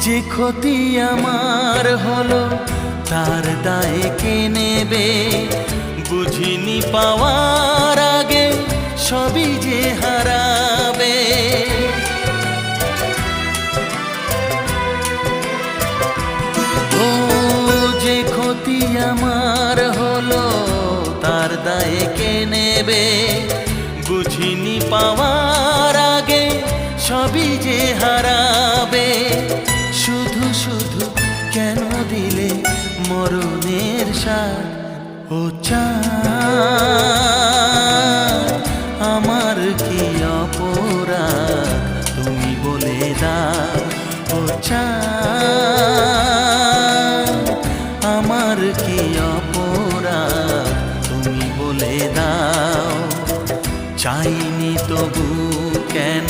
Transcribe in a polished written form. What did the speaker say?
যে ক্ষতি আমার হলো তার দায় কে নেবে? বুঝিনি পাওয়ার আগে সবই যে হারাবে। ও যে ক্ষতি আমার হলো তার দায় কে নেবে? বুঝিনি পাওয়ার আগে সবই যে হারাবে। শুধু শুধু কেন দিলে মরণের সাথ? ও চাঁদ আমার কি অপরাধ তুমি বলে দাও। ও চাঁদ আমার কি অপরাধ তুমি বলে দাও। চাইনি তবু কেন